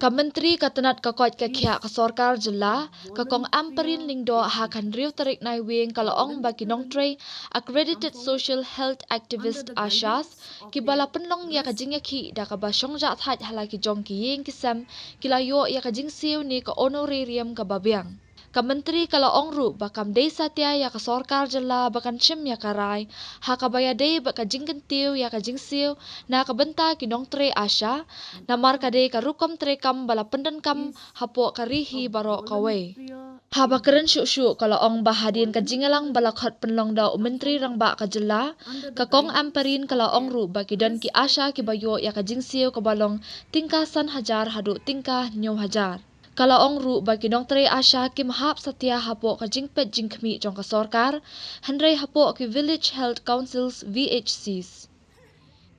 Kementeri Katanat Kakot Kakia ke Sorkar Jylla, Kakong Ampareen Lingdo hakan riu tarik nai wing kalaong bagi nongtrei accredited social health activist ASHAs kibala penlong ya kajing ki da ka basyong ja that halaki jong ki ying kisam kilayo ya kajing siu ni ka honorarium ka babyang. Kementeri kalaong ru bakam desa tia ya ka Sorkar Jylla bakan chim ya karai hakabaya dei baka kyntiew ya kajing siu na kabenta ki nongtrei ASHA namar kade ka rukom trekam bala pendan kam hapo karihi baro kawe. Haba keren syuk kalau ong bahadin ka jingalang bala khat penlong da menteri rang ba ka Jylla ka kong Ampareen kalau ong ru baki dan ki ASHA ki bayo ya ka jingsiu ka balong tingkasan hajar hadu tingkah nyo hajar. Kalau ong ru bagi nongtrei ASHA kim hap satya hapo ka jingpet jingkmi jong ka Sorkar handrai hapo ki village health councils VHCs.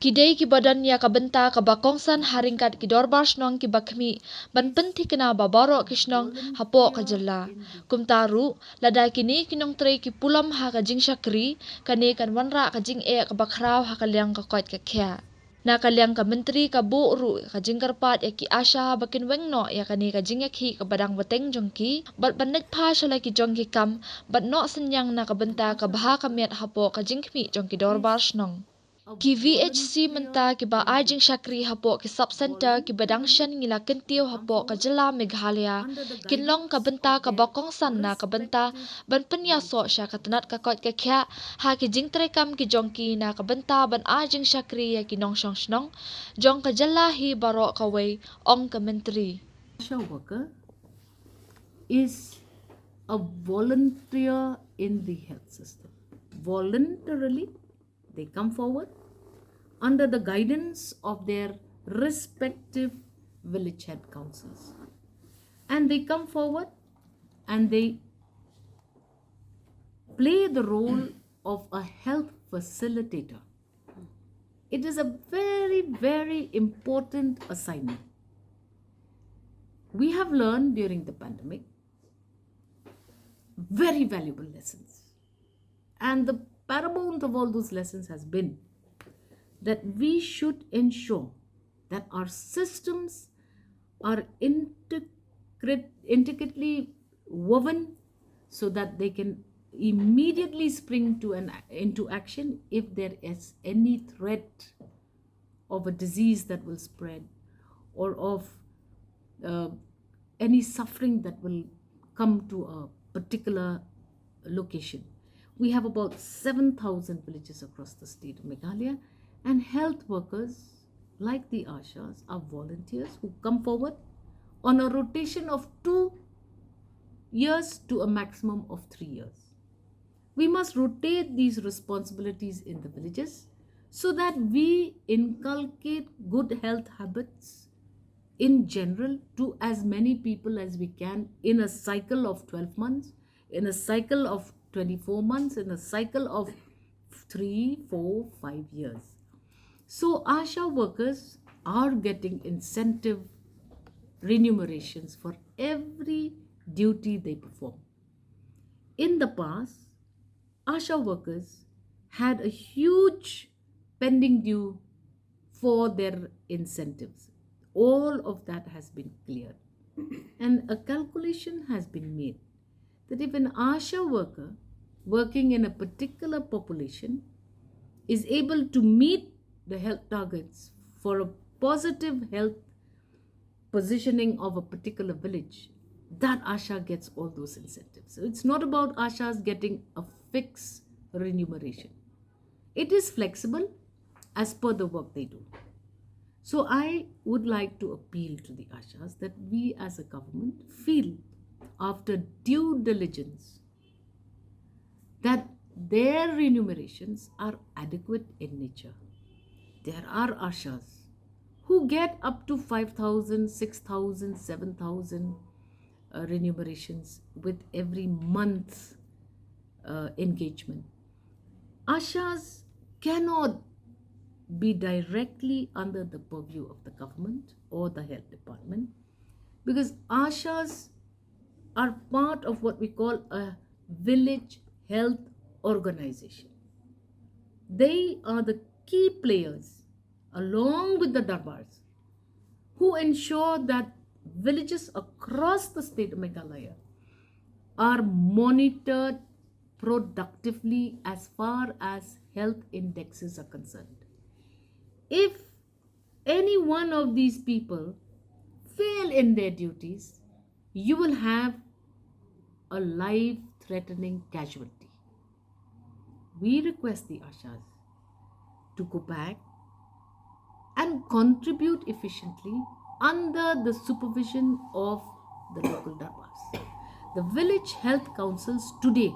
Kidai ki badan ya ka benta ka bakongsan haringkat ki dorbar snong ki bakmi ban penti kena babaro kisnong hapo ka Jylla. Kumtaru ladai kini kinong trei ki pulam ha ka jing syakri kani kan wanra ka jing ka bakraw ha kalyang ka koit ka kya. Na kalyang ka menteri ka bu ru ka jing karpat ya ki ASHA bakin wengno ya kani ka jing ki ka badang bateng jongki bat banet pa shala ki jongki kam bat no senyang na ka benta ka baha ka miat hapo ka jingkmi jongki dorbar snong. Ki VHC menta ki ba ajing syakri hapo ki sub center ki badangshan ngila kyntiew hapo ka Jylla Meghalaya kinlong ka benta ka bakongsan na ka benta ban penyaso sya ka tanat ka kot ka kya ha ki jing trekam ki jongki na ka benta ban ajing syakri ya ki nong shong snong jong ka Jylla hi baro ka wei ong ka menteri. ASHA worker is a volunteer in the health system. Voluntarily, they come forward under the guidance of their respective village head councils. And they come forward and they play the role of a health facilitator. It is a very, very important assignment. We have learned during the pandemic very valuable lessons. And the paramount of all those lessons has been that we should ensure that our systems are intricately woven so that they can immediately spring into action if there is any threat of a disease that will spread or of any suffering that will come to a particular location. We have about 7,000 villages across the state of Meghalaya, and health workers like the ASHAs are volunteers who come forward on a rotation of 2 years to a maximum of 3 years. We must rotate these responsibilities in the villages so that we inculcate good health habits in general to as many people as we can in a cycle of 12 months, in a cycle of 24 months, in a cycle of 3, 4, 5 years. So ASHA workers are getting incentive remunerations for every duty they perform. In the past, ASHA workers had a huge pending due for their incentives. All of that has been cleared. And a calculation has been made that if an ASHA worker working in a particular population is able to meet the health targets for a positive health positioning of a particular village, that ASHA gets all those incentives. So it's not about ASHAs getting a fixed remuneration. It is flexible as per the work they do. So I would like to appeal to the ASHAs that we as a government feel after due diligence that their remunerations are adequate in nature. There are ASHAs who get up to 5,000, 6,000, 7,000 remunerations with every month engagement. ASHAs cannot be directly under the purview of the government or the health department because ASHAs are part of what we call a village health organization. They are the key players along with the darbars who ensure that villages across the state of Meghalaya are monitored productively as far as health indexes are concerned. If any one of these people fail in their duties, you will have a life threatening casualty. We request the ASHAs to go back and contribute efficiently under the supervision of the local darbars. The village health councils today,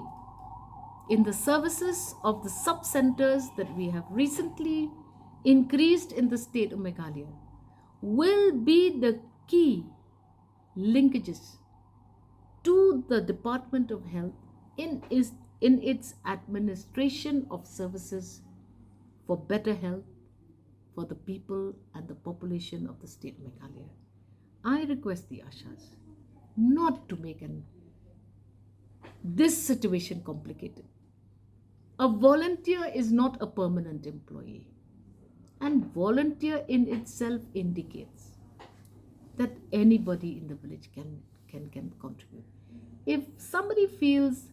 in the services of the sub centers that we have recently increased in the state of Meghalaya, will be the key linkages to the Department of Health in its administration of services for better health for the people and the population of the state of Meghalaya. I request the ASHAs not to make this situation complicated. A volunteer is not a permanent employee, and volunteer in itself indicates that anybody in the village can contribute. If somebody feels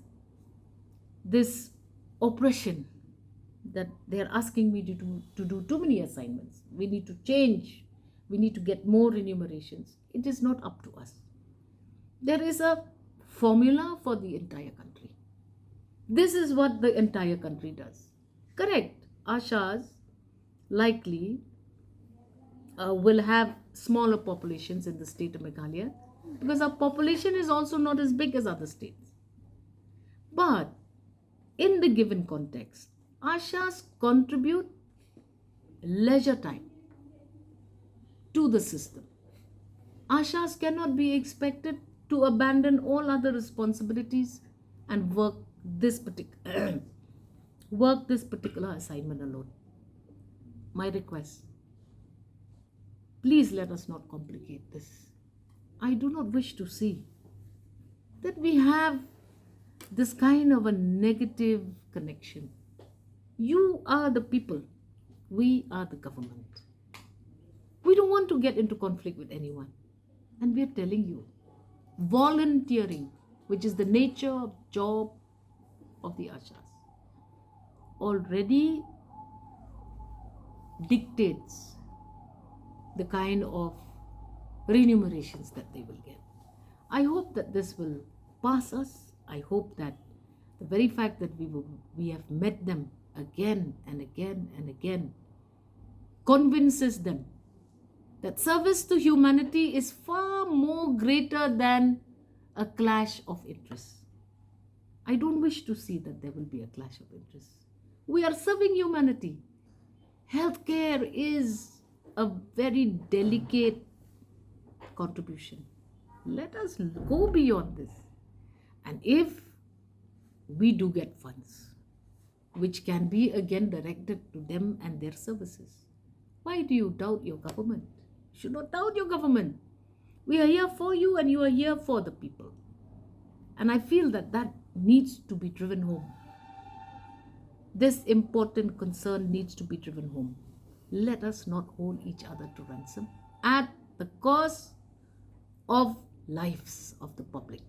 this oppression that they're asking me to do too many assignments, we need to change, we need to get more remunerations, it is not up to us. There is a formula for the entire country. This is what the entire country does. Correct. ASHAs likely will have smaller populations in the state of Meghalaya because our population is also not as big as other states. But in the given context, ASHAs contribute leisure time to the system. ASHAs cannot be expected to abandon all other responsibilities and work this particular assignment alone. My request, please let us not complicate this. I do not wish to see that we have this kind of a negative connection. You are the people, we are the government. We don't want to get into conflict with anyone. And we are telling you, volunteering, which is the nature of job of the ASHAs, already dictates the kind of remunerations that they will get. I hope that this will pass us. I hope that the very fact that we have met them again and again and again convinces them that service to humanity is far more greater than a clash of interests. I don't wish to see that there will be a clash of interests. We are serving humanity. Healthcare is a very delicate contribution. Let us go beyond this. And if we do get funds, which can be again directed to them and their services, why do you doubt your government? You should not doubt your government. We are here for you and you are here for the people. And I feel that that needs to be driven home. This important concern needs to be driven home. Let us not hold each other to ransom at the cost of lives of the public.